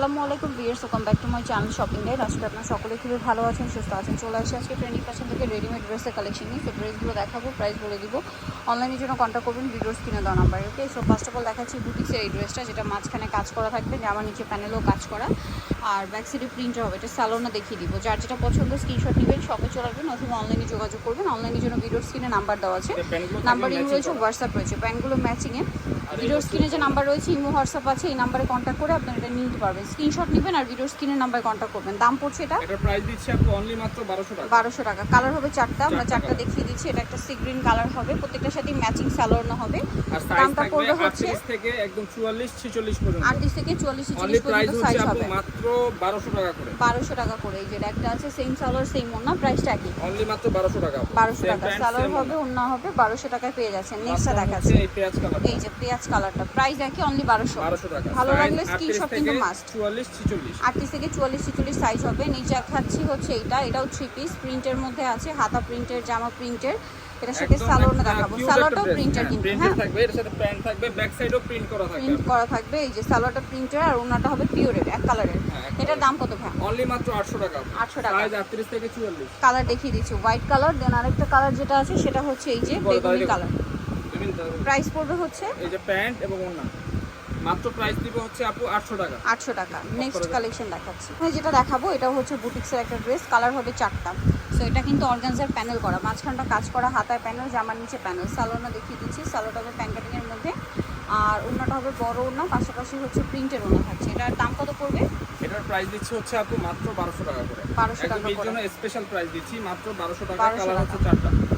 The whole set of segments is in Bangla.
আসসালামু আলাইকুম viewers, welcome back to my channel shopping guide. আজকে আপনারা সকলে খুবই ভালো আছেন, সুস্থ আছেন। চলে আসি আজকে ট্রেন্ডিং ফ্যাশন থেকে রেডিমেড ড্রেসের কালেকশন নিয়ে। তো ড্রেসগুলো দেখাবো, প্রাইস বলে দিব। অনলাইনের জন্য কন্ট্যাক্ট করবেন ভিডিওস কিনে দেওয়া number. Okay, so first of all দেখাচ্ছি বুটিক্সের এই ড্রেসটা, যেটা মাঝখানে কাজ করা থাকবে, জামার নিচে প্যানেলও কাজ করা, আর ব্যাক সাইডে প্রিন্টও হবে। এটা স্যালোনা দেখিয়ে দিব। যার যেটা পছন্দ স্ক্রিনশট নেবেন, শপে চলে আসবেন অথবা অনলাইনে যোগাযোগ করবেন। অনলাইনের জন্য ভিডিওস কিনে নাম্বার দেওয়া আছে, নাম্বার ইউ রয়েছে, হোয়াটসঅ্যাপ রয়েছে। প্যান্টগুলো ম্যাচিংয়ে ভিডিওর স্ক্রিনে যে নাম্বার রয়েছে, ইমো হোয়াটসঅ্যাপ আছে, এই নাম্বারে কন্ট্যাক্ট করে আপনারা এটা নিতে পারবেন। স্ক্রিনশট নেবেন আর ভিডিওর স্ক্রিনের নাম্বারে কন্ট্যাক্ট করবেন। দাম পড়ছে এটা প্রাইস দিচ্ছি আপু অনলি মাত্র 1200 টাকা। কালার হবে চারটা, আমরা চারটা দেখিয়ে দিচ্ছি। এটা একটা সি গ্রিন কালার হবে, প্রত্যেকটার সাথে ম্যাচিং সালোয়ার হবে। আর দামটা পড়বে হচ্ছে 38 থেকে একদম 44 46 পর্যন্ত। 38 থেকে 44 46 পর্যন্ত সাইজ হবে। মাত্র 1200 টাকা করে। 1200 টাকা করে। এই যে একটা আছে সেম সালোয়ার সেম ওন্না, প্রাইসটা কি? অনলি মাত্র 1200 টাকা। 1200 টাকা সালোয়ার হবে, ওন্না হবে, 1200 টাকায় পেয়ে যাচ্ছেন। নেক্সটটা দেখাচ্ছি, এই পেঁয়াজ কালার। এই যে পেঁয়াজ কালারটা, প্রাইস একই, অনলি 1200 টাকা। ভালো লাগলে স্ক্রিনশট কিন্তু মাস্ট। 44 46 38 থেকে 44 46 সাইজ হবে। নিচে দেখাচ্ছি হচ্ছে এটাও 3 পিস প্রিন্টের মধ্যে আছে, হাতা প্রিন্টের, জামা প্রিন্টের। এটার সাথে সালোয়ারটা দেখাবো। সালোয়ারটাও প্রিন্টার কিন্তু, প্রিন্টার থাকবে, এর সাথে প্যান্ট থাকবে, ব্যাক সাইডও প্রিন্ট করা থাকবে। প্রিন্ট করা থাকবে। এই যে সালোয়ারটা প্রিন্টার আর ওনাটা হবে পিওরের, এক কালারের। এটার দাম কত ভাই? অনলি মাত্র 800 টাকা। 800 টাকা। সাইজ 38 থেকে 44। কালার দেখিয়ে দিচ্ছি, হোয়াইট কালার। দেন আরেকটা কালার যেটা আছে সেটা হচ্ছে এই যে বেগুনি কালার। প্রাইস পড়বে হচ্ছে এই যে প্যান্ট এবং ওড়না, মাত্র প্রাইস দিব হচ্ছে আপু 800 টাকা। 800 টাকা। নেক্সট কালেকশন দেখাচ্ছি, যেটা দেখাবো এটা হচ্ছে বুটিক্সের একটা ড্রেস। কালার হবে চারটা। সো এটা কিন্তু অর্গানজার প্যানেল করা, মাঝখানটা কাজ করা, হাতায় প্যানেল, জামার নিচে প্যানেল। সালোয়ারটা দেখিয়ে দিচ্ছি, সালোয়ারটা হবে প্যান কাটিংয়ের মধ্যে, আর ওড়নাটা হবে বড় ওড়না, পাশাপাশি হচ্ছে প্রিন্টের ওড়না থাকছে। এটার দাম কত পড়বে? এটার প্রাইস দিচ্ছি হচ্ছে আপু মাত্র 1200 টাকা করে। 1200 টাকা করে। এর জন্য স্পেশাল প্রাইস দিচ্ছি মাত্র 1200 টাকা। কালার হচ্ছে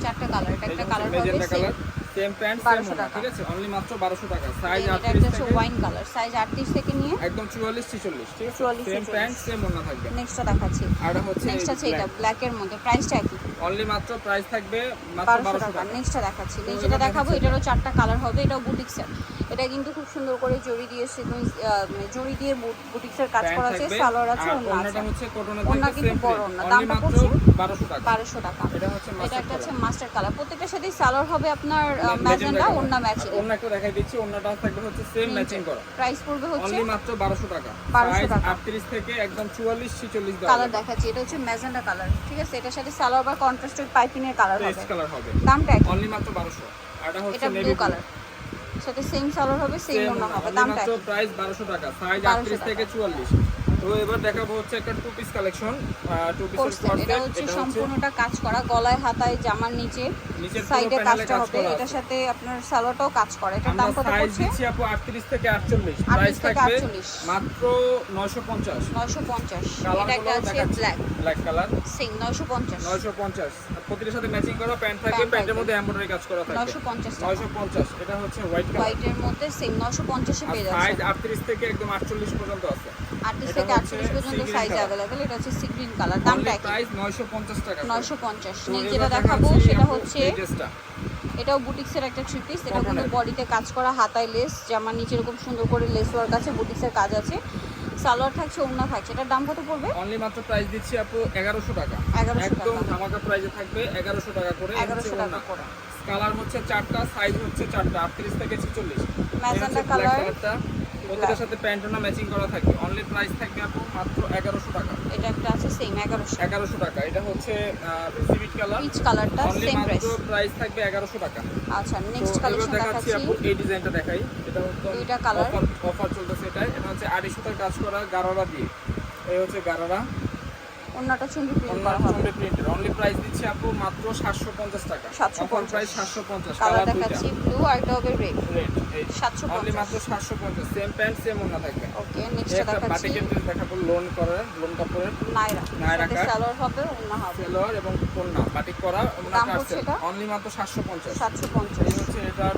চারটা কালার। এটা একটা কালার হবে সেম প্যান্ট সেম ওড়না, ঠিক আছে? অনলি মাত্র 1200 টাকা। সাইজ 38 থেকে ওয়াইন কালার, সাইজ 38 থেকে নিয়ে একদম 44 46, ঠিক আছে? সেম প্যান্ট সেম ওড়না থাকবে। নেক্সটটা দেখাচ্ছি, আর হচ্ছে নেক্সট আছে এটা ব্ল্যাক এর মধ্যে, প্রাইসটা কি? অনলি মাত্র প্রাইস থাকবে মাত্র 1200 টাকা। নেক্সটটা দেখাচ্ছি, এই যেটা দেখাবো এটারও চারটা কালার হবে। এটাও বুটিক্সের। এটা কিন্তু খুব সুন্দর করে জড়ি দিয়ে সিকোয়েন্স, মানে জড়ি দিয়ে বুটিক্সের কাজ করা আছে। সালোয়ার আছে, ওড়না আছে। ওড়নাটা হচ্ছে কটনের ওড়না থাকবে, কিন্তু সেম বড় ওড়না। দামটা পড়ছে 1200 টাকা। 1200 টাকা। এটা হচ্ছে এটা একটা আছে মাস্টার কালার। প্রত্যেকটার সাথেই সালোয়ার হবে আপনার ম্যাজেন্ডা, ওড়না ম্যাচিং। ওড়নাটা দেখাই দিচ্ছি, ওড়নাটা থাকবে হচ্ছে সেম ম্যাচিং করা। প্রাইস পড়বে হচ্ছে অনলি মাত্র 1200 টাকা। 1200 টাকা। 38 থেকে একদম 44 46 কালার দেখাচ্ছি, এটা হচ্ছে ম্যাজেন্ডা কালার, ঠিক আছে? এটার সাথে সালোয়ার বা কন্ট্রাস্টেড পাইপিং এর কালার হবে। কালার হবে। দামটা কি? অনলি মাত্র 1200। আর এটা হচ্ছে ব্লু কালার, সাথে সেম সালোয়ার হবে, সেম ওড়না হবে। দামটা মাত্র প্রাইস 1200 টাকা। সাইজ 38 থেকে 44। তো এবার দেখাবো হচ্ছে একটা টু পিস কালেকশন। টু পিসের এটা হচ্ছে সম্পূর্ণটা কাজ করা, গলায়, হাতায়, জামার নিচে, সাইডে কাজটা হবে। এটার সাথে আপনার সালোয়ারটাও কাজ করা। এটার দাম কত পড়ছে? দিচ্ছি আপু 38 থেকে 48। প্রাইস থাকবে মাত্র 950। 950। এটা একটা আছে ব্ল্যাক কালার, সেম 950। 950। প্রতিটার সাথে ম্যাচিং করা প্যান্ট থাকবে, প্যান্টের মধ্যে এমব্রয়ডারি কাজ করা থাকবে। 950 950। এটা হচ্ছে হোয়াইট কালার, হোয়াইটের মধ্যে সেম 950 এ পেয়ে যাচ্ছে। সাইজ 38 থেকে একদম 48 পর্যন্ত আছে। 38 থেকে 48 পর্যন্ত সাইজ अवेलेबल। এটা হচ্ছে সি গ্রিন কালার। দামটা কি? প্রাইস 950 টাকা। 950। যেটা দেখাবো সেটা হচ্ছে এটাও বুটিক্সের একটা থ্রি পিস। এটা কিন্তু বডিতে কাজ করা, হাতায় লেস, জামার নিচে এরকম সুন্দর করে লেস ওয়ার্ক আছে, বুটিক্সের কাজ আছে, সালোয়ার থাকছে, ওড়না থাকছে। এটার দাম কত পড়বে? অনলি মাত্র প্রাইস দিচ্ছি আপু 1100 টাকা। 1100 টাকা। একদম ধামাকা প্রাইসে থাকবে 1100 টাকা করে। 1100 টাকা করে। কালার হচ্ছে চারটা, সাইজ হচ্ছে চারটা, 38 থেকে 46। ম্যাজেন্ডা কালার, প্রত্যেকটার সাথে প্যান্টনা ম্যাচিং করা থাকবে। অনলি প্রাইস থাকবে আপু মাত্র 1100 টাকা। এটা একটা আছে সেম 1100 টাকা। এটা হচ্ছে সিভিট কালার, পিচ কালারটা সেম প্রাইস। প্রাইস থাকবে 1100 টাকা। আচ্ছা, নেক্সট কালেকশন দেখাচ্ছি আপু এই ডিজাইনটা দেখাই। এটা হচ্ছে দুইটা কালার, অফার চলতেছে। এটা হচ্ছে 250 টাকা কাজ করা গারারা দিয়ে। এই হচ্ছে গারারা, ওন্নাটা চুনরি প্রিন্ট করা হবে। চুনরি প্রিন্টের। অনলি প্রাইস দিচ্ছি আপু মাত্র 750 টাকা। 750 প্রাইস 750। কালার দেখাচ্ছি ব্লু আর এটা হবে রেড। 750 অনলি মাত্র 750। সেম প্যান্ট সেম ওড়না থাকবে। ওকে, নেক্সট দেখাচ্ছি বাটিকের ড্রেস দেখাবো, লোন কাপড়ের নায়রা সালোয়ার হবে, ওড়না হবে, সালোয়ার এবং ওড়না বাটিক করা। ওড়না কাটছে অনলি মাত্র 750। 750। এই হচ্ছে এটা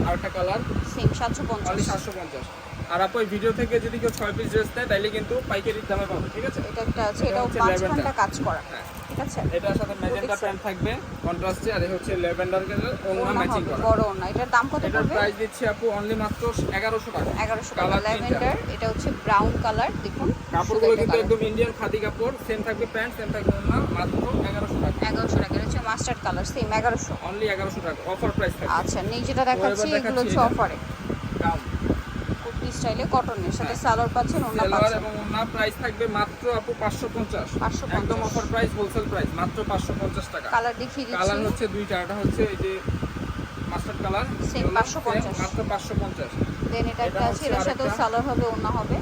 আরেকটা কালার, সেম 750। অনলি 750। আর আপু এই ভিডিও থেকে যদি কেউ 6 পিস ড্রেস নেয় তাইলে কিন্তু পাইকারি দামে পাবে, ঠিক আছে? এটা একটা আছে, এটাও 5 ঘন্টা কাজ করা, ঠিক আছে? এটার সাথে ম্যাজেন্টা প্যান্ট থাকবে কন্ট্রাস্টে, আর এই হচ্ছে ল্যাভেন্ডার কালার ওড়না ম্যাচিং করা, বড় ওড়না। এটার দাম কত পড়বে? এটার প্রাইস দিচ্ছি আপু অনলি মাত্র 1100 টাকা। 1100 টাকা। ল্যাভেন্ডার, এটা হচ্ছে ব্রাউন কালার। দেখুন কাপড়গুলো কিন্তু একদম ইন্ডিয়ান খাদি কাপড়, সেম থাকবে প্যান্ট, সেম থাকবে ওড়না, মাত্র 1100 টাকা। 1100 টাকা। এটা হচ্ছে মাস্টার্ড কালার, সেম 1100। অনলি 1100 টাকা অফার প্রাইস থাকবে। আচ্ছা, নেই যেটা দেখাচ্ছি এগুলো হচ্ছে অফারে। চাইলে কটনের সাথে হ্যাঁ। সালোয়ার পাচ্ছেন, ওড়না সালোয়ার পাচ্ছেন। এবং ওড়না প্রাইস থাকবে মাত্র আপু 550, 550 একদম অফার প্রাইস, হোলসেল প্রাইস মাত্র 550 টাকা। কালার দেখিয়ে কালার দিচ্ছি, হচ্ছে দুইটা, এটা হচ্ছে এই যে মাস্টার্ড কালার, Same 550 মাত্র 550। দেন এটা একটা এটা আছে, হচ্ছে এর সাথে আরেকটা। সালোয়ার হবে, ওড়না হবে।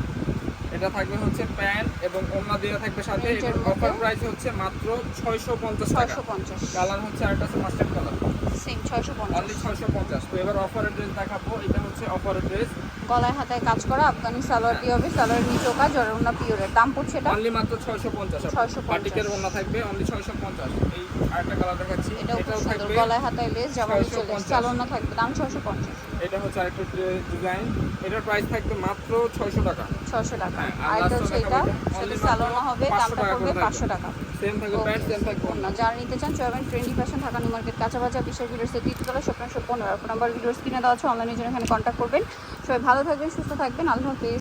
এটা থাকবে হচ্ছে প্যান্ট এবং ওড়না দেওয়া থাকবে সাথে। Print এর এটার মধ্যে। অফার প্রাইস হচ্ছে মাত্র 650 টাকা। 650 কালার হচ্ছে আরেকটা আছে মাস্টার্ড কালার, সেম 650। অনলি 650। তো এবার অফারের ড্রেস দেখাবো, এটা হচ্ছে অফারের ড্রেস, গলায় হাতায় কাজ করা আফগানি সালোয়ার দিয়ে হবে, সালোয়ারের নিচেও কাজ আর ওড়না পিওরের। দাম পড়ছে এটা অনলি মাত্র 650। 650 পার্টিকের ওড়না থাকবে অনলি 650। এই আরেকটা কালার দেখাচ্ছি, এটাও খুব এটাও সুন্দর, থাকবে। গলায় হাতায় লেস, জামা নিচে লেস, 650 সালোয়ার না থাকবে, দাম 650। এটা হচ্ছে আরেকটা ডিজাইন, এটার প্রাইস থাকবে মাত্র 600 টাকা। 600 টাকা। হ্যাঁ, আর এটা হচ্ছে এটা, only সাথে সালোয়ার না হবে, 500 দামটা টাকা পড়বে করে 500 টাকা। সেম থাকবে প্যান্ট, সেম থাকবে না যারা নিতে চান চলবেন trendy fashion, Dhaka new market, কাঁচা বাজার, বিশেষ ভিডিওসে 3তলা, শপ নম্বর 15। ফোন নাম্বার ভিডিওস কিনে দেওয়া আছে, অনলাইনে জন্য এখানে কন্ট্যাক্ট করবেন। সবাই ভালো থাকবেন, সুস্থ থাকবেন, আল্লাহ হাফেজ।